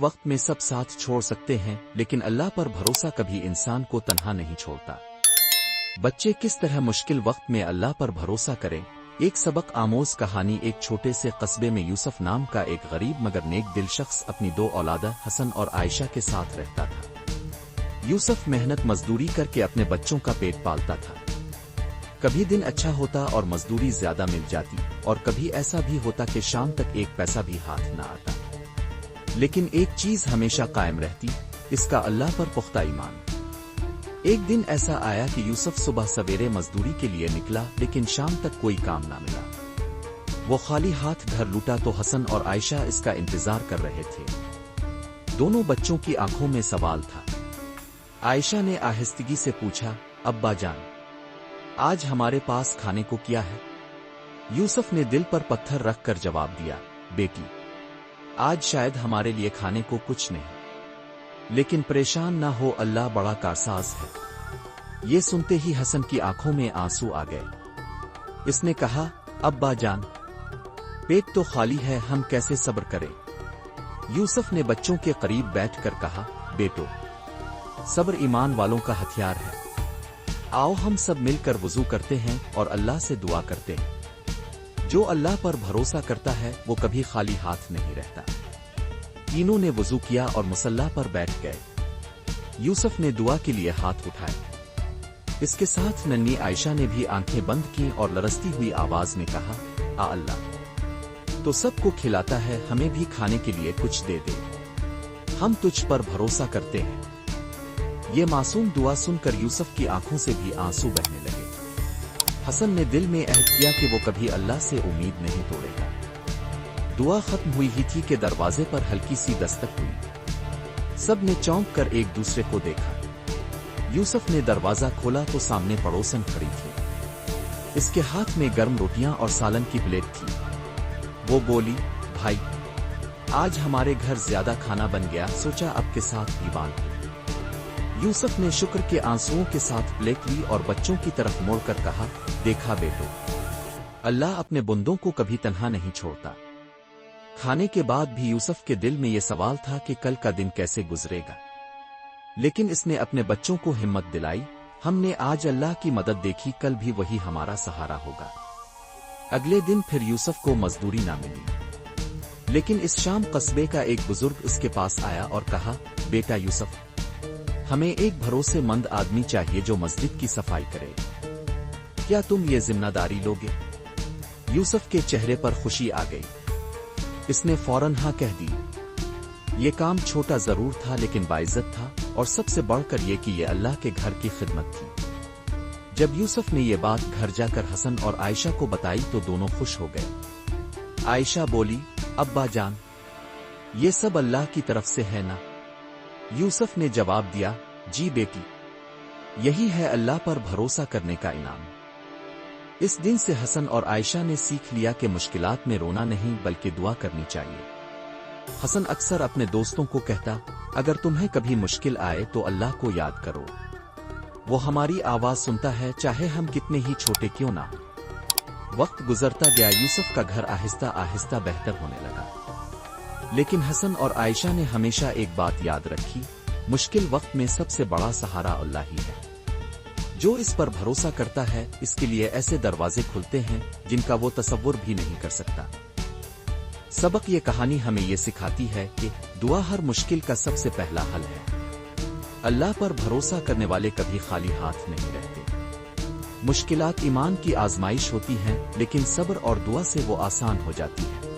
وقت میں سب ساتھ چھوڑ سکتے ہیں، لیکن اللہ پر بھروسہ کبھی انسان کو تنہا نہیں چھوڑتا۔ بچے کس طرح مشکل وقت میں اللہ پر بھروسہ کریں؟ ایک سبق آموز کہانی۔ ایک چھوٹے سے قصبے میں یوسف نام کا ایک غریب مگر نیک دل شخص اپنی دو اولاد حسن اور عائشہ کے ساتھ رہتا تھا۔ یوسف محنت مزدوری کر کے اپنے بچوں کا پیٹ پالتا تھا۔ کبھی دن اچھا ہوتا اور مزدوری زیادہ مل جاتی، اور کبھی ایسا بھی ہوتا کہ شام تک ایک پیسہ بھی ہاتھ نہ آتا۔ لیکن ایک چیز ہمیشہ قائم رہتی، اس کا اللہ پر پختہ ایمان۔ ایک دن ایسا آیا کہ یوسف صبح سویرے مزدوری کے لیے نکلا، لیکن شام تک کوئی کام نہ ملا۔ وہ خالی ہاتھ گھر لوٹا تو حسن اور عائشہ اس کا انتظار کر رہے تھے۔ دونوں بچوں کی آنکھوں میں سوال تھا۔ عائشہ نے آہستگی سے پوچھا، ابا جان، آج ہمارے پاس کھانے کو کیا ہے؟ یوسف نے دل پر پتھر رکھ کر جواب دیا، بیٹی، آج شاید ہمارے لیے کھانے کو کچھ نہیں، لیکن پریشان نہ ہو، اللہ بڑا کارساز ہے۔ یہ سنتے ہی حسن کی آنکھوں میں آنسو آ گئے۔ اس نے کہا، ابا جان، پیٹ تو خالی ہے، ہم کیسے صبر کریں؟ یوسف نے بچوں کے قریب بیٹھ کر کہا، بیٹو، صبر ایمان والوں کا ہتھیار ہے۔ آؤ ہم سب مل کر وضو کرتے ہیں اور اللہ سے دعا کرتے ہیں۔ جو اللہ پر بھروسہ کرتا ہے وہ کبھی خالی ہاتھ نہیں رہتا۔ تینوں نے وضو کیا اور مصلی پر بیٹھ گئے۔ یوسف نے دعا کے لیے ہاتھ اٹھائے۔ اس کے ساتھ ننھی عائشہ نے بھی آنکھیں بند کی اور لرزتی ہوئی آواز میں کہا، آ اللہ تو سب کو کھلاتا ہے، ہمیں بھی کھانے کے لیے کچھ دے دے، ہم تجھ پر بھروسہ کرتے ہیں۔ یہ معصوم دعا سن کر یوسف کی آنکھوں سے بھی آنسو بہنے لگے۔ حسن نے دل میں عہد کیا کہ وہ کبھی اللہ سے امید نہیں توڑے گا۔ دعا ختم ہوئی ہی تھی کہ دروازے پر ہلکی سی دستک ہوئی۔ سب نے چونک کر ایک دوسرے کو دیکھا۔ یوسف نے دروازہ کھولا تو سامنے پڑوسن کھڑی تھی۔ اس کے ہاتھ میں گرم روٹیاں اور سالن کی پلیٹ تھی۔ وہ بولی، بھائی، آج ہمارے گھر زیادہ کھانا بن گیا، سوچا اب کے ساتھ دیوان ہو۔ یوسف نے شکر کے آنسوؤں کے ساتھ پلیٹ لی اور بچوں کی طرف موڑ کر کہا، دیکھا بیٹو، اللہ اپنے بندوں کو کبھی تنہا نہیں چھوڑتا۔ کھانے کے بعد بھی یوسف کے دل میں یہ سوال تھا کہ کل کا دن کیسے گزرے گا، لیکن اس نے اپنے بچوں کو ہمت دلائی، ہم نے آج اللہ کی مدد دیکھی، کل بھی وہی ہمارا سہارا ہوگا۔ اگلے دن پھر یوسف کو مزدوری نہ ملی، لیکن اس شام قصبے کا ایک بزرگ اس کے پاس آیا اور کہا، بیٹا یوسف، ہمیں ایک بھروسے مند آدمی چاہیے جو مسجد کی صفائی کرے، کیا تم یہ ذمہ داری لوگے؟ یوسف کے چہرے پر خوشی آ گئی۔ اس نے فوراً ہاں کہہ دی۔ یہ کام چھوٹا ضرور تھا لیکن باعزت تھا، اور سب سے بڑھ کر یہ کہ یہ اللہ کے گھر کی خدمت تھی۔ جب یوسف نے یہ بات گھر جا کر حسن اور عائشہ کو بتائی تو دونوں خوش ہو گئے۔ عائشہ بولی، ابا جان، یہ سب اللہ کی طرف سے ہے نا؟ یوسف نے جواب دیا، جی بیٹی، یہی ہے اللہ پر بھروسہ کرنے کا انعام۔ اس دن سے حسن اور عائشہ نے سیکھ لیا کہ مشکلات میں رونا نہیں بلکہ دعا کرنی چاہیے۔ حسن اکثر اپنے دوستوں کو کہتا، اگر تمہیں کبھی مشکل آئے تو اللہ کو یاد کرو، وہ ہماری آواز سنتا ہے چاہے ہم کتنے ہی چھوٹے کیوں نہ ہوں۔ وقت گزرتا گیا، یوسف کا گھر آہستہ آہستہ بہتر ہونے لگا، لیکن حسن اور عائشہ نے ہمیشہ ایک بات یاد رکھی، مشکل وقت میں سب سے بڑا سہارا اللہ ہی ہے۔ جو اس پر بھروسہ کرتا ہے اس کے لیے ایسے دروازے کھلتے ہیں جن کا وہ تصور بھی نہیں کر سکتا۔ سبق یہ کہانی ہمیں یہ سکھاتی ہے کہ دعا ہر مشکل کا سب سے پہلا حل ہے۔ اللہ پر بھروسہ کرنے والے کبھی خالی ہاتھ نہیں رہتے۔ مشکلات ایمان کی آزمائش ہوتی ہیں، لیکن صبر اور دعا سے وہ آسان ہو جاتی ہے۔